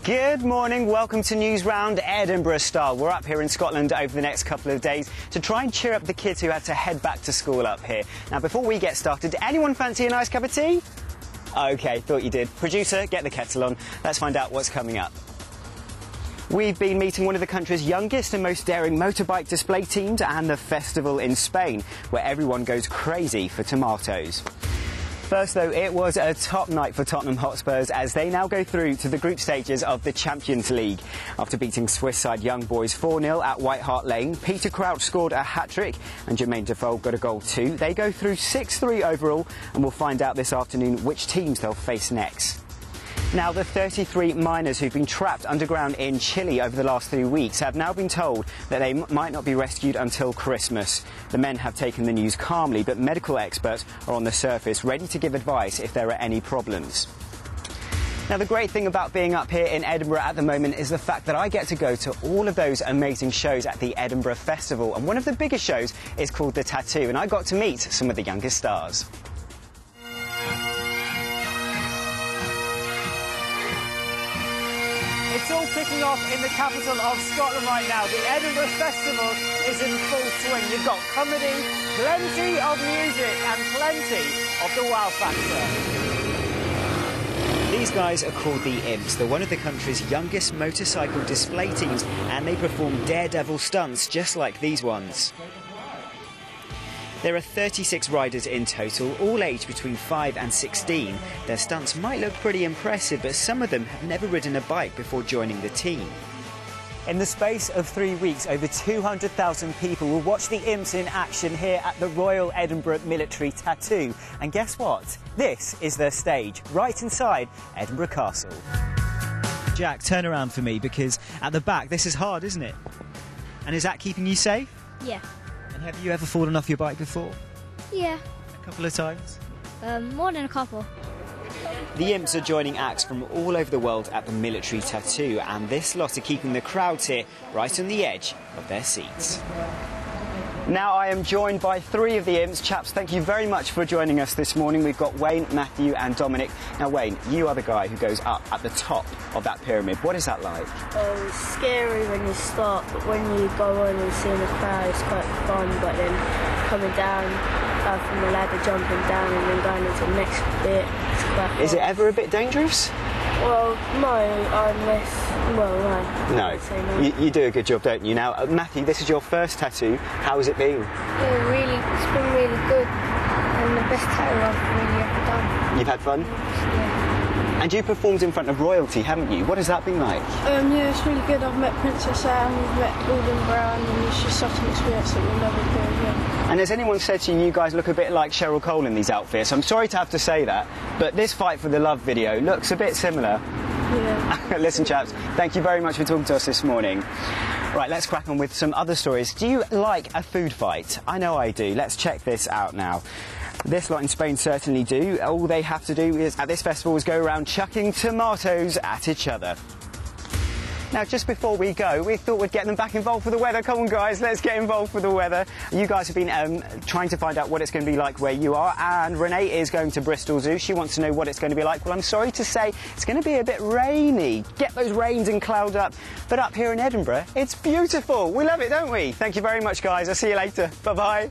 Good morning, welcome to Newsround Edinburgh style. We're up here in Scotland over the next couple of days to try and cheer up the kids who had to head back to school up here. Now, before we get started, anyone fancy a nice cup of tea? OK, thought you did. Producer, get the kettle on. Let's find out what's coming up. We've been meeting one of the country's youngest and most daring motorbike display teams and the festival in Spain, where everyone goes crazy for tomatoes. First, though, it was a top night for Tottenham Hotspurs as they now go through to the group stages of the Champions League. After beating Swiss side Young Boys 4-0 at White Hart Lane, Peter Crouch scored a hat-trick and Jermaine Defoe got a goal too. They go through 6-3 overall, and we'll find out this afternoon which teams they'll face next. Now, the 33 miners who've been trapped underground in Chile over the last 3 weeks have now been told that they might not be rescued until Christmas. The men have taken the news calmly, but medical experts are on the surface, ready to give advice if there are any problems. Now, the great thing about being up here in Edinburgh at the moment is the fact that I get to go to all of those amazing shows at the Edinburgh Festival. And one of the biggest shows is called The Tattoo, and I got to meet some of the youngest stars. It's all kicking off in the capital of Scotland right now. The Edinburgh Festival is in full swing. You've got comedy, plenty of music and plenty of the wow factor. These guys are called the Imps. They're one of the country's youngest motorcycle display teams, and they perform daredevil stunts just like these ones. There are 36 riders in total, all aged between 5 and 16. Their stunts might look pretty impressive, but some of them have never ridden a bike before joining the team. In the space of 3 weeks, over 200,000 people will watch the Imps in action here at the Royal Edinburgh Military Tattoo. And guess what? This is their stage, right inside Edinburgh Castle. Jack, turn around for me, because at the back, this is hard, isn't it? And is that keeping you safe? Yeah. And have you ever fallen off your bike before? Yeah. A couple of times? More than a couple. The Imps are joining acts from all over the world at the Military Tattoo, and this lot are keeping the crowds here right on the edge of their seats. Now I am joined by 3 of the Imps. Chaps, thank you very much for joining us this morning. We've got Wayne, Matthew and Dominic. Now Wayne, you are the guy who goes up at the top of that pyramid. What is that like? Oh, it's scary when you start, but when you go on and see the crowd, it's quite fun. But then coming down from the ladder, jumping down and then going into the next bit, it's quite fun. Is it ever a bit dangerous? Well, no, unless... Well, no. No. You do a good job, don't you? Now, Matthew, this is your first tattoo. How has it been? Yeah, it's been really good. And the best tattoo I've really ever done. You've had fun? Yeah. And you performed in front of royalty, haven't you? What has that been like? Yeah, it's really good. I've met Princess Anne, we've met Gordon Brown, and it's just such an experience that we'll never do again. And has anyone said to you, you guys look a bit like Cheryl Cole in these outfits? I'm sorry to have to say that, but this Fight for the Love video looks a bit similar. Yeah. Listen, chaps, thank you very much for talking to us this morning. Right, let's crack on with some other stories. Do you like a food fight? I know I do. Let's check this out now. This lot in Spain certainly do. All they have to do is, at this festival, is go around chucking tomatoes at each other. Now, just before we go, we thought we'd get them back involved with the weather. Come on, guys, let's get involved with the weather. You guys have been trying to find out what it's going to be like where you are, and Renee is going to Bristol Zoo. She wants to know what it's going to be like. Well, I'm sorry to say it's going to be a bit rainy. Get those rains and cloud up. But up here in Edinburgh, it's beautiful. We love it, don't we? Thank you very much, guys. I'll see you later. Bye-bye.